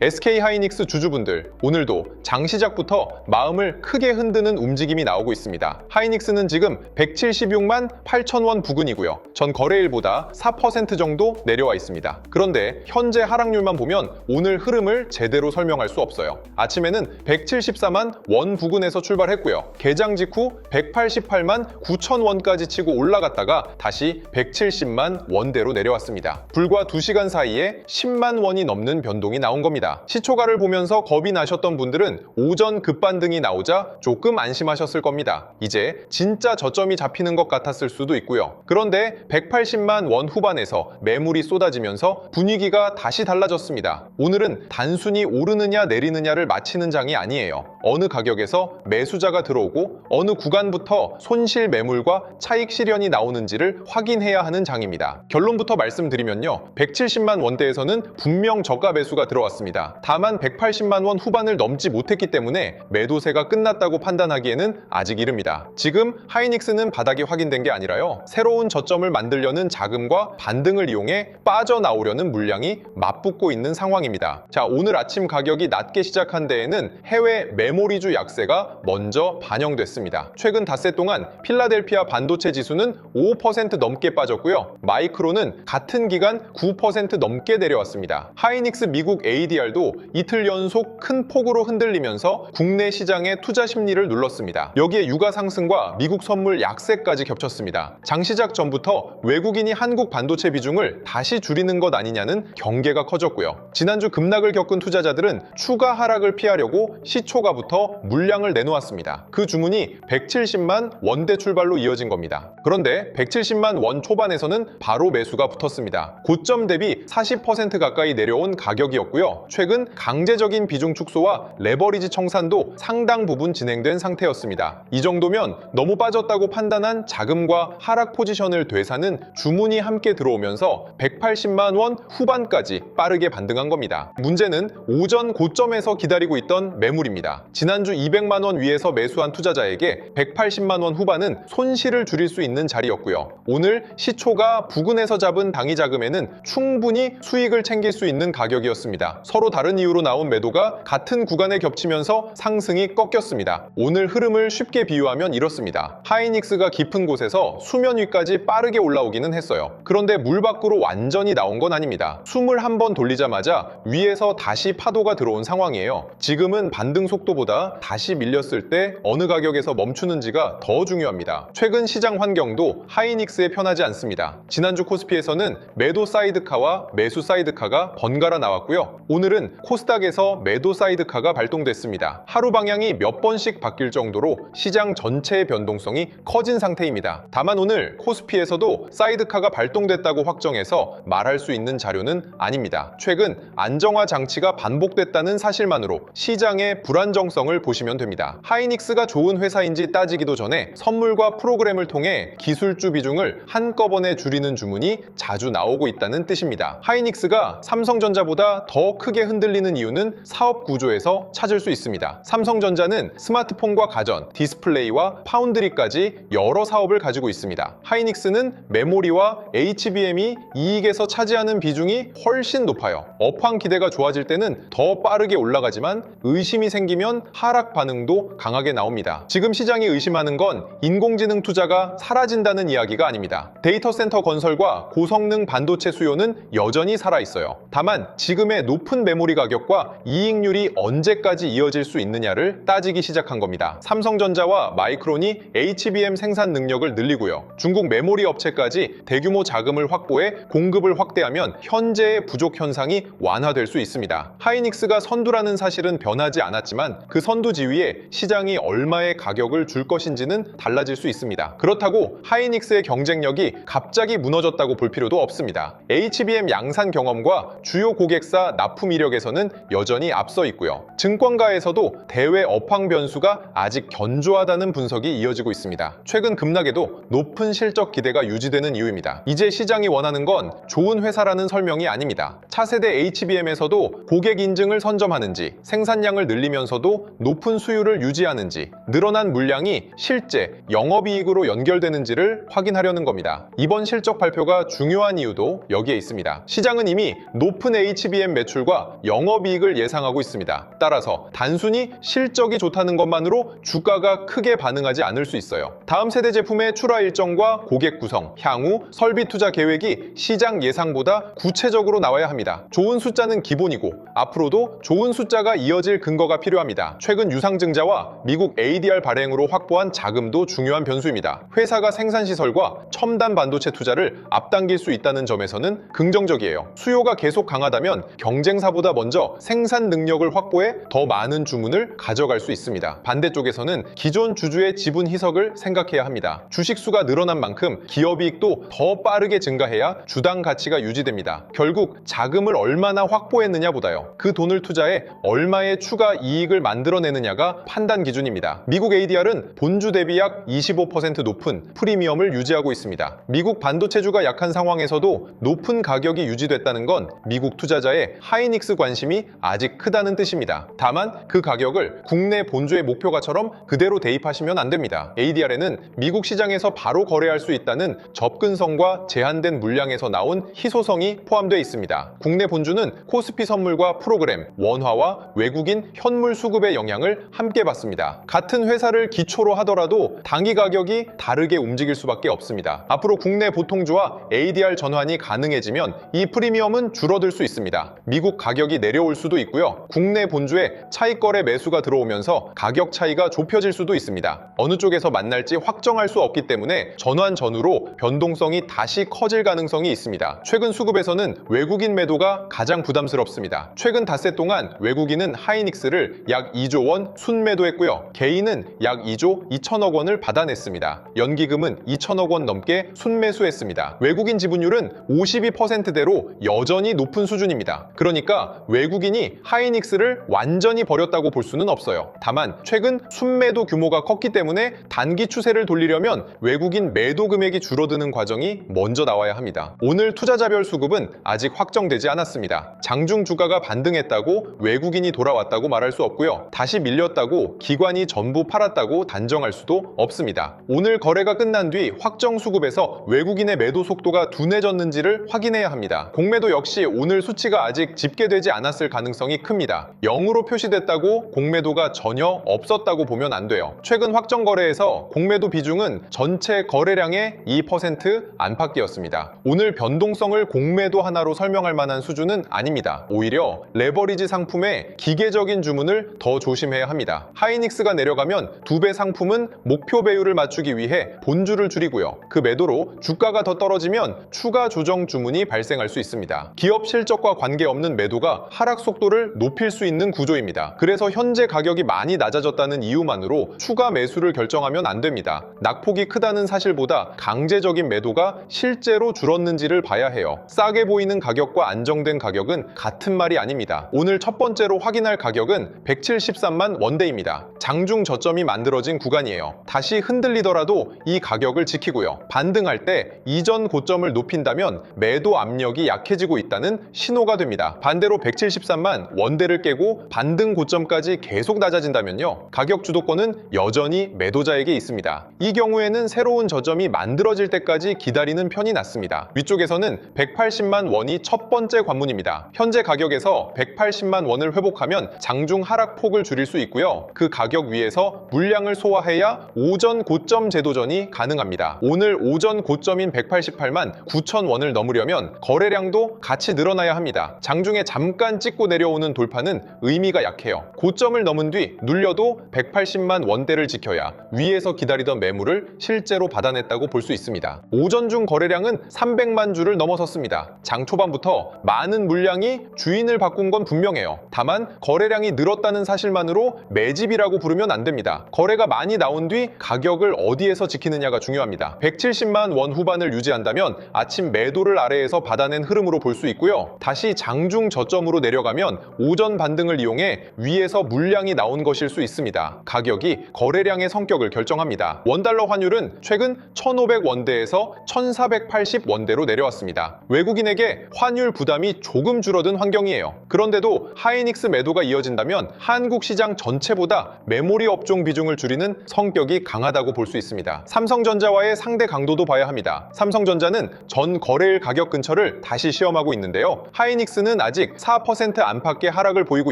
SK하이닉스 주주분들, 오늘도 장시작부터 마음을 크게 흔드는 움직임이 나오고 있습니다. 하이닉스는 지금 176만 8천 원 부근이고요. 전 거래일보다 4% 정도 내려와 있습니다. 그런데 현재 하락률만 보면 오늘 흐름을 제대로 설명할 수 없어요. 아침에는 174만 원 부근에서 출발했고요. 개장 직후 188만 9천 원까지 치고 올라갔다가 다시 170만 원대로 내려왔습니다. 불과 2시간 사이에 10만 원이 넘는 변동이 나온 겁니다. 시초가를 보면서 겁이 나셨던 분들은 오전 급반등이 나오자 조금 안심하셨을 겁니다. 이제 진짜 저점이 잡히는 것 같았을 수도 있고요. 그런데 180만 원 후반에서 매물이 쏟아지면서 분위기가 다시 달라졌습니다. 오늘은 단순히 오르느냐 내리느냐를 맞히는 장이 아니에요. 어느 가격에서 매수자가 들어오고 어느 구간부터 손실 매물과 차익 실현이 나오는지를 확인해야 하는 장입니다. 결론부터 말씀드리면요. 170만 원대에서는 분명 저가 매수가 들어왔습니다. 다만 180만 원 후반을 넘지 못했기 때문에 매도세가 끝났다고 판단하기에는 아직 이릅니다. 지금 하이닉스는 바닥이 확인된 게 아니라요. 새로운 저점을 만들려는 자금과 반등을 이용해 빠져나오려는 물량이 맞붙고 있는 상황입니다. 자, 오늘 아침 가격이 낮게 시작한 데에는 해외 메모리주 약세가 먼저 반영됐습니다. 최근 닷새 동안 필라델피아 반도체 지수는 5% 넘게 빠졌고요. 마이크론은 같은 기간 9% 넘게 내려왔습니다. 하이닉스 미국 ADR도 이틀 연속 큰 폭으로 흔들리면서 국내 시장의 투자 심리를 눌렀습니다. 여기에 유가 상승과 미국 선물 약세까지 겹쳤습니다. 장시작 전부터 외국인이 한국 반도체 비중을 다시 줄이는 것 아니냐는 경계가 커졌고요. 지난주 급락을 겪은 투자자들은 추가 하락을 피하려고 시초가부터 물량을 내놓았습니다. 그 주문이 170만 원대 출발로 이어진 겁니다. 그런데 170만 원 초반에서는 바로 매수가 붙었습니다. 고점 대비 40% 가까이 내려온 가격이었고요. 최근 강제적인 비중 축소와 레버리지 청산도 상당 부분 진행된 상태였습니다. 이 정도면 너무 빠졌다고 판단한 자금과 하락 포지션을 되사는 주문이 함께 들어오면서 180만 원 후반까지 빠르게 반등한 겁니다. 문제는 오전 고점에서 기다리고 있던 매물입니다. 지난주 200만 원 위에서 매수한 투자자에게 180만 원 후반은 손실을 줄일 수 있는 자리였고요. 오늘 시초가 부근에서 잡은 당위 자금에는 충분히 수익을 챙길 수 있는 가격이었습니다. 서로 다른 이유로 나온 매도가 같은 구간에 겹치면서 상승이 꺾였습니다. 오늘 흐름을 쉽게 비유하면 이렇습니다. 하이닉스가 깊은 곳에서 수면 위까지 빠르게 올라오기는 했어요. 그런데 물 밖으로 완전히 나온 건 아닙니다. 숨을 한번 돌리자마자 위에서 다시 파도가 들어온 상황이에요. 지금은 반등 속도보다 다시 밀렸을 때 어느 가격에서 멈추는지가 더 중요합니다. 최근 시장 환경도 하이닉스에 편하지 않습니다. 지난주 코스피에서는 매도 사이드카와 매수 사이드카가 번갈아 나왔고요. 오늘은 코스닥에서 매도 사이드카가 발동됐습니다. 하루 방향이 몇 번씩 바뀔 정도로 시장 전체의 변동성이 커진 상태입니다. 다만 오늘 코스피에서도 사이드카가 발동됐다고 확정해서 말할 수 있는 자료는 아닙니다. 최근 안정화 장치가 반복됐다는 사실만으로 시장의 불안정성을 보시면 됩니다. 하이닉스가 좋은 회사인지 따지기도 전에 선물과 프로그램을 통해 기술주 비중을 한꺼번에 줄이는 주문이 자주 나오고 있다는 뜻입니다. 하이닉스가 삼성전자보다 더 크게 흔들리는 이유는 사업 구조에서 찾을 수 있습니다. 삼성전자는 스마트폰과 가전, 디스플레이와 파운드리까지 여러 사업을 가지고 있습니다. 하이닉스는 메모리와 HBM이 이익에서 차지하는 비중이 훨씬 높아요. 업황 기대가 좋아질 때는 더 빠르게 올라가지만 의심이 생기면 하락 반응도 강하게 나옵니다. 지금 시장이 의심하는 건 인공지능 투자가 사라진다는 이야기가 아닙니다. 데이터 센터 건설과 고성능 반도체 수요는 여전히 살아있어요. 다만 지금의 높은 메모리 가격과 이익률이 언제까지 이어질 수 있느냐를 따지기 시작한 겁니다. 삼성전자와 마이크론이 HBM 생산 능력을 늘리고요. 중국 메모리 업체까지 대규모 자금을 확보해 공급을 확대하면 현재의 부족 현상이 완화될 수 있습니다. 하이닉스가 선두라는 사실은 변하지 않았지만 그 선두 지위에 시장이 얼마의 가격을 줄 것인지는 달라질 수 있습니다. 그렇다고 하이닉스의 경쟁력이 갑자기 무너졌다고 볼 필요도 없습니다. HBM 양산 경험과 주요 고객사 납품 이력에서는 여전히 앞서 있고요. 증권가에서도 대외 업황 변수가 아직 견조하다는 분석이 이어지고 있습니다. 최근 급락에도 높은 실적 기대가 유지되는 이유입니다. 이제 시장이 원하는 건 좋은 회사라는 설명이 아닙니다. 차세대 HBM에서도 고객 인증을 선점하는지, 생산량을 늘리면서도 높은 수율을 유지하는지, 늘어난 물량이 실제 영업이익으로 연결되는지를 확인하려는 겁니다. 이번 실적 발표가 중요한 이유도 여기에 있습니다. 시장은 이미 높은 HBM 매출과 수익과 영업이익을 예상하고 있습니다. 따라서 단순히 실적이 좋다는 것만으로 주가가 크게 반응하지 않을 수 있어요. 다음 세대 제품의 출하 일정과 고객 구성, 향후 설비 투자 계획이 시장 예상보다 구체적으로 나와야 합니다. 좋은 숫자는 기본이고 앞으로도 좋은 숫자가 이어질 근거가 필요합니다. 최근 유상증자와 미국 ADR 발행으로 확보한 자금도 중요한 변수입니다. 회사가 생산시설과 첨단 반도체 투자를 앞당길 수 있다는 점에서는 긍정적이에요. 수요가 계속 강하다면 경쟁사보다 먼저 생산 능력을 확보해 더 많은 주문을 가져갈 수 있습니다. 반대쪽에서는 기존 주주의 지분 희석을 생각해야 합니다. 주식수가 늘어난 만큼 기업이익도 더 빠르게 증가해야 주당 가치가 유지됩니다. 결국 자금을 얼마나 확보했느냐 보다요. 그 돈을 투자해 얼마의 추가 이익을 만들어내느냐가 판단 기준입니다. 미국 ADR은 본주 대비 약 25% 높은 프리미엄을 유지하고 있습니다. 미국 반도체주가 약한 상황에서도 높은 가격이 유지됐다는 건 미국 투자자의 하이닉스 관심이 아직 크다는 뜻입니다. 다만 그 가격을 국내 본주의 목표가처럼 그대로 대입하시면 안 됩니다. ADR에는 미국 시장에서 바로 거래할 수 있다는 접근성과 제한된 물량에서 나온 희소성이 포함되어 있습니다. 국내 본주는 코스피 선물과 프로그램, 원화와 외국인 현물 수급의 영향을 함께 받습니다. 같은 회사를 기초로 하더라도 단기 가격이 다르게 움직일 수밖에 없습니다. 앞으로 국내 보통주와 ADR 전환이 가능해지면 이 프리미엄은 줄어들 수 있습니다. 미국 가격이 내려올 수도 있고요. 국내 본주에 차익거래 매수가 들어오면서 가격 차이가 좁혀질 수도 있습니다. 어느 쪽에서 만날지 확정할 수 없기 때문에 전환 전후로 변동성이 다시 커질 가능성이 있습니다. 최근 수급에서는 외국인 매도가 가장 부담스럽습니다. 최근 닷새 동안 외국인은 하이닉스를 약 2조 원 순매도했고요. 개인은 약 2조 2천억 원을 받아냈습니다. 연기금은 2천억 원 넘게 순매수했습니다. 외국인 지분율은 52%대로 여전히 높은 수준입니다. 그러니까 외국인이 하이닉스를 완전히 버렸다고 볼 수는 없어요. 다만 최근 순매도 규모가 컸기 때문에 단기 추세를 돌리려면 외국인 매도 금액이 줄어드는 과정이 먼저 나와야 합니다. 오늘 투자자별 수급은 아직 확정되지 않았습니다. 장중 주가가 반등했다고 외국인이 돌아왔다고 말할 수 없고요. 다시 밀렸다고 기관이 전부 팔았다고 단정할 수도 없습니다. 오늘 거래가 끝난 뒤 확정 수급에서 외국인의 매도 속도가 둔해졌는지를 확인해야 합니다. 공매도 역시 오늘 수치가 아직 집계되지 않았을 가능성이 큽니다. 0으로 표시됐다고 공매도가 전혀 없었다고 보면 안 돼요. 최근 확정 거래에서 공매도 비중은 전체 거래량의 2% 안팎이었습니다. 오늘 변동성을 공매도 하나로 설명할 만한 수준은 아닙니다. 오히려 레버리지 상품의 기계적인 주문을 더 조심해야 합니다. 하이닉스가 내려가면 2배 상품은 목표 배율을 맞추기 위해 본주를 줄이고요. 그 매도로 주가가 더 떨어지면 추가 조정 주문이 발생할 수 있습니다. 기업 실적과 관계없는 매도가 하락 속도를 높일 수 있는 구조입니다. 그래서 현재 가격이 많이 낮아졌다는 이유만으로 추가 매수를 결정하면 안 됩니다. 낙폭이 크다는 사실보다 강제적인 매도가 실제로 줄었는지를 봐야 해요. 싸게 보이는 가격과 안정된 가격은 같은 말이 아닙니다. 오늘 첫 번째로 확인할 가격은 173만 원대입니다. 장중 저점이 만들어진 구간이에요. 다시 흔들리더라도 이 가격을 지키고요. 반등할 때 이전 고점을 높인다면 매도 압력이 약해지고 있다는 신호가 됩니다. 반대로 173만 원대를 깨고 반등 고점까지 계속 낮아진다면요. 가격 주도권은 여전히 매도자에게 있습니다. 이 경우에는 새로운 저점이 만들어질 때까지 기다리는 편이 낫습니다. 위쪽에서는 180만 원이 첫 번째 관문입니다. 현재 가격에서 180만 원을 회복하면 장중 하락폭을 줄일 수 있고요. 그 가격 위에서 물량을 소화해야 오전 고점 재도전이 가능합니다. 오늘 오전 고점인 188만 9천 원을 넘으려면 거래량도 같이 늘어나야 합니다. 장중에 잠깐 찍고 내려오는 돌파는 의미가 약해요. 고점을 넘은 뒤 눌려도 180만 원대를 지켜야 위에서 기다리던 매물을 실제로 받아냈다고 볼 수 있습니다. 오전 중 거래량은 300만 주를 넘어섰습니다. 장 초반부터 많은 물량이 주인을 바꾼 건 분명해요. 다만 거래량이 늘었다는 사실만으로 매집이라고 부르면 안 됩니다. 거래가 많이 나온 뒤 가격을 어디에서 지키느냐가 중요합니다. 170만 원 후반을 유지한다면 아침 매도를 아래에서 받아낸 흐름으로 볼 수 있고요. 다시 장중 저점으로 내려가면 오전 반등을 이용해 위에서 물량이 나온 것일 수 있습니다. 가격이 거래량의 성격을 결정합니다. 원달러 환율은 최근 1,500원대에서 1,480원대로 내려왔습니다. 외국인에게 환율 부담이 조금 줄어든 환경이에요. 그런데도 하이닉스 매도가 이어진다면 한국 시장 전체보다 메모리 업종 비중을 줄이는 성격이 강하다고 볼 수 있습니다. 삼성전자와의 상대 강도도 봐야 합니다. 삼성전자는 전 거래일 가격 근처를 다시 시험하고 있는데요. 하이닉스는 아직 4% 안팎의 하락을 보이고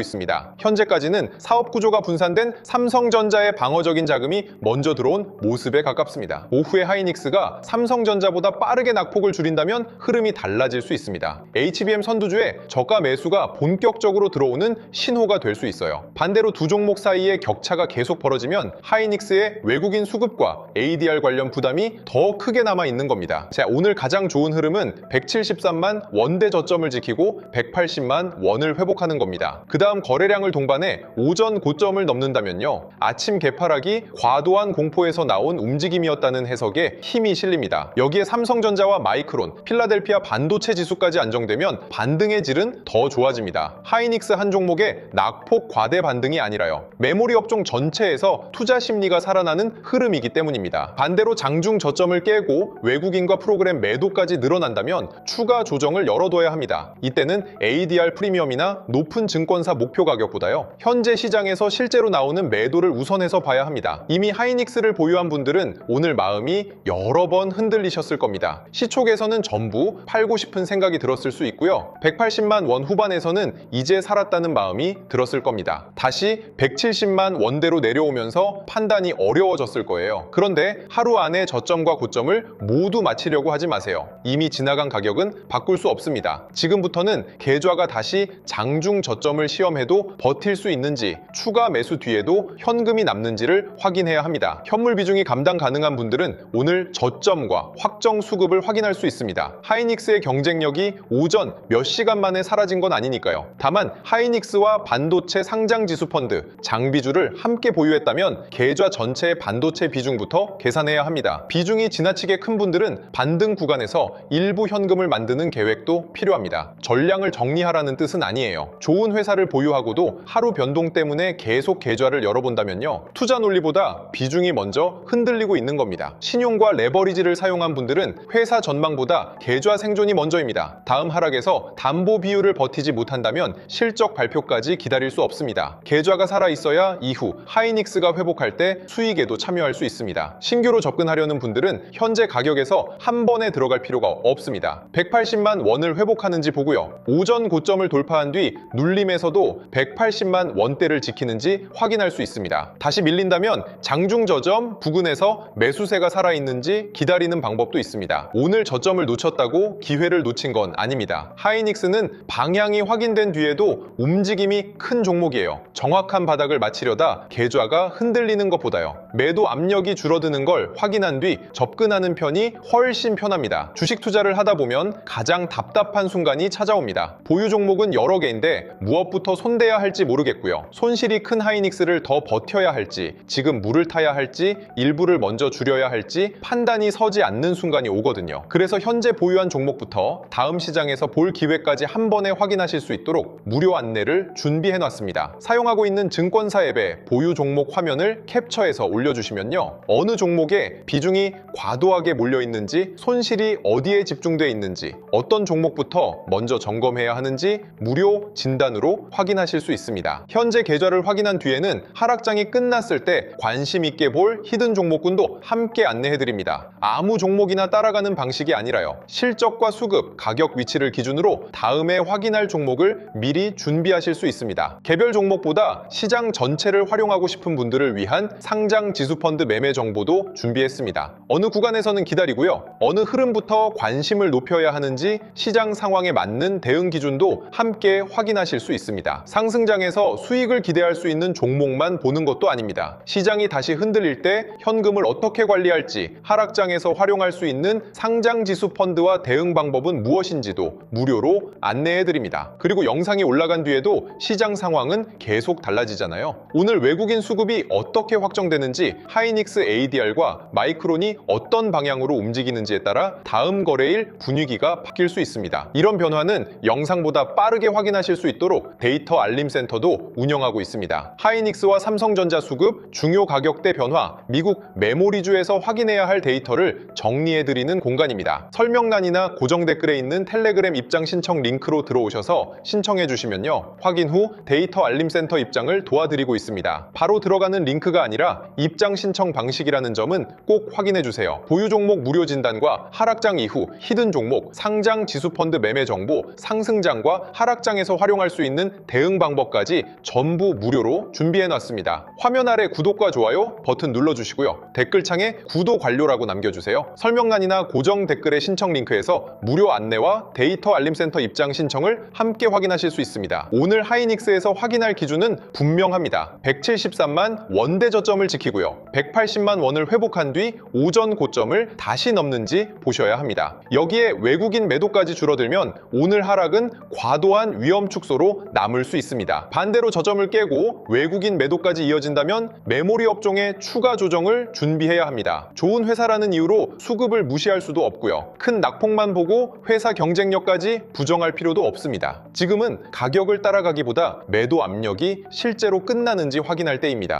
있습니다. 현재까지는 사업 구조가 분산된 삼성전자의 방어적인 자금이 먼저 들어온 모습에 가깝습니다. 오후에 하이닉스가 삼성전자보다 빠르게 낙폭을 줄인다면 흐름이 달라질 수 있습니다. HBM 선두주의 저가 매수가 본격적으로 들어오는 신호가 될 수 있어요. 반대로 두 종목 사이의 격차가 계속 벌어지면 하이닉스의 외국인 수급과 ADR 관련 부담이 더 크게 남아 있는 겁니다. 자, 오늘 가장 좋은 흐름은 173만 원대 저점을 지키고 180만 원을 회복하는 겁니다. 그 다음 거래량을 동반해 오전 고점을 넘는다면요, 아침 개파락이 과도한 공포에서 나온 움직임이었다는 해석에 힘이 실립니다. 여기에 삼성전자와 마이크론, 필라델피아 반도체 지수까지 안정되면 반등의 질은 더 좋아집니다. 하이닉스 한 종목의 낙폭 과대 반등이 아니라요, 메모리 업종 전체에서 투자 심리가 살아나는 흐름이기 때문입니다. 반대로 장중 저점을 깨고 외국인과 프로그램 매도까지 늘어난다면 추가 조정을 열어둬야 합니다. 이때는 ADR 프리미엄이나 높은 증권사 목표 가격보다요, 현재 시장에서 실제로 나오는 매도를 우선해서 봐야 합니다. 이미 하이닉스를 보유한 분들은 오늘 마음이 여러 번 흔들리셨을 겁니다. 시초에서는 전부 팔고 싶은 생각이 들었을 수 있고요, 180만 원 후반에서는 이제 살았다는 마음이 들었을 겁니다. 다시 170만 원대로 내려오면서 판단이 어려워졌을 거예요. 그런데 하루 안에 저점과 고점을 모두 맞추려고 하지 마세요. 이미 지나간 가격은 바꿀 수 없습니다. 지금부터는 계좌가 다시 장중 저점을 시험해도 버틸 수 있는지, 추가 매수 뒤에도 현금이 남는지를 확인해야 합니다. 현물 비중이 감당 가능한 분들은 오늘 저점과 확정 수급을 확인할 수 있습니다. 하이닉스의 경쟁력이 오전 몇 시간 만에 사라진 건 아니니까요. 다만 하이닉스와 반도체 상장 지수 펀드, 장비주를 함께 보유했다면 계좌 전체의 반도체 비중부터 계산해야 합니다. 비중이 지나치게 큰 분들은 반등 구간에서 일부 현금을 만드는 계획도 필요합니다. 전량을 정리하라는 뜻은 아니에요. 좋은 회사를 보유하고도 하루 변동 때문에 계속 계좌를 열어본다면요, 투자 논리보다 비중이 먼저 흔들리고 있는 겁니다. 신용과 레버리지를 사용한 분들은 회사 전망보다 계좌 생존이 먼저입니다. 다음 하락에서 담보 비율을 버티지 못한다면 실적 발표까지 기다릴 수 없습니다. 계좌가 살아있어야 이후 하이닉스가 회복할 때 수익에도 참여할 수 있습니다. 신규로 접근하려는 분들은 현재 가격에서 한 번에 들어갈 필요가 없습니다. 180만 원을 회복하는지 보고요, 오전 고점을 돌파한 뒤 눌림에서도 180만 원대를 지키는지 확인할 수 있습니다. 다시 밀린다면 장중 저점 부근에서 매수세가 살아있는지 기다리는 방법도 있습니다. 오늘 저점을 놓쳤다고 기회를 놓친 건 아닙니다. 하이닉스는 방향이 확인된 뒤에도 움직임이 큰 종목이에요. 정확한 바닥을 맞추려다 계좌가 흔들리는 것보다요, 매도 압력이 줄어드는 걸 확인한 뒤 접근하는 편이 훨씬 편합니다. 주식 투자를 하다 보면 가장 답답한 순간이 찾아옵니다. 보유 종목은 여러 개인데 무엇부터 손대야 할지 모르겠고요, 손실이 큰 하이닉스를 더 버텨야 할지, 지금 물을 타야 할지, 일부를 먼저 줄여야 할지 판단이 서지 않는 순간이 오거든요. 그래서 현재 보유한 종목부터 다음 시장에서 볼 기회까지 한 번에 확인하실 수 있도록 무료 안내를 준비해 놨습니다. 사용하고 있는 증권사 앱에 보유 종목 화면을 캡처해서 올려주시면요, 어느 종목에 비중이 과도하게 몰려 있는지, 손실이 어디에 집중되어 있는지, 어떤 종목부터 먼저 점검해야 하는지 무료 진단으로 확인하실 수 있습니다. 현재 계좌를 확인한 뒤에는 하락장이 끝났을 때 관심 있게 볼 히든 종목군도 함께 안내해드립니다. 아무 종목이나 따라가는 방식이 아니라요, 실적과 수급, 가격 위치를 기준으로 다음에 확인할 종목을 미리 준비하실 수 있습니다. 개별 종목보다 시장 전체를 활용하고 싶은 분들을 위한 상장 지수펀드 매매 정보도 준비했습니다. 어느 구간에서는 기다리고요, 어느 흐름부터 관심을 높여야 하는지 시장 상황에 맞는 대응 기준도 함께 확인하실 수 있습니다. 상승장에서 수익을 기대할 수 있는 종목만 보는 것도 아닙니다. 시장이 다시 흔들릴 때 현금을 어떻게 관리할지, 하락장에서 활용할 수 있는 상장 지수 펀드와 대응 방법은 무엇인지도 무료로 안내해드립니다. 그리고 영상이 올라간 뒤에도 시장 상황은 계속 달라지잖아요. 오늘 외국인 수급이 어떻게 확정되는지, 하이닉스 ADR과 마이크론이 어떤 방향으로 움직이는지에 따라 다음 거래일 분위기가 바뀔 수 있습니다. 이런 변화는 영상보다 빠르게 확인하실 수 있도록 데이터 알림센터도 운영하고 있습니다. 하이닉스와 삼성전자 수급, 중요 가격대 변화, 미국 메모리주에서 확인해야 할 데이터를 정리해드리는 공간입니다. 설명란이나 고정 댓글에 있는 텔레그램 입장 신청 링크로 들어오셔서 신청해 주시면요, 확인 후 데이터 알림센터 입장을 도와드리고 있습니다. 바로 들어가는 링크가 아니라 이 입장 신청 방식이라는 점은 꼭 확인해 주세요. 보유 종목 무료 진단과 하락장 이후 히든 종목, 상장 지수펀드 매매 정보, 상승장과 하락장에서 활용할 수 있는 대응 방법까지 전부 무료로 준비해 놨습니다. 화면 아래 구독과 좋아요 버튼 눌러주시고요. 댓글창에 구독 완료라고 남겨주세요. 설명란이나 고정 댓글의 신청 링크에서 무료 안내와 데이터 알림센터 입장 신청을 함께 확인하실 수 있습니다. 오늘 하이닉스에서 확인할 기준은 분명합니다. 173만 원대 저점을 지키고요. 180만 원을 회복한 뒤 오전 고점을 다시 넘는지 보셔야 합니다. 여기에 외국인 매도까지 줄어들면 오늘 하락은 과도한 위험 축소로 남을 수 있습니다. 반대로 저점을 깨고 외국인 매도까지 이어진다면 메모리 업종의 추가 조정을 준비해야 합니다. 좋은 회사라는 이유로 수급을 무시할 수도 없고요. 큰 낙폭만 보고 회사 경쟁력까지 부정할 필요도 없습니다. 지금은 가격을 따라가기보다 매도 압력이 실제로 끝나는지 확인할 때입니다.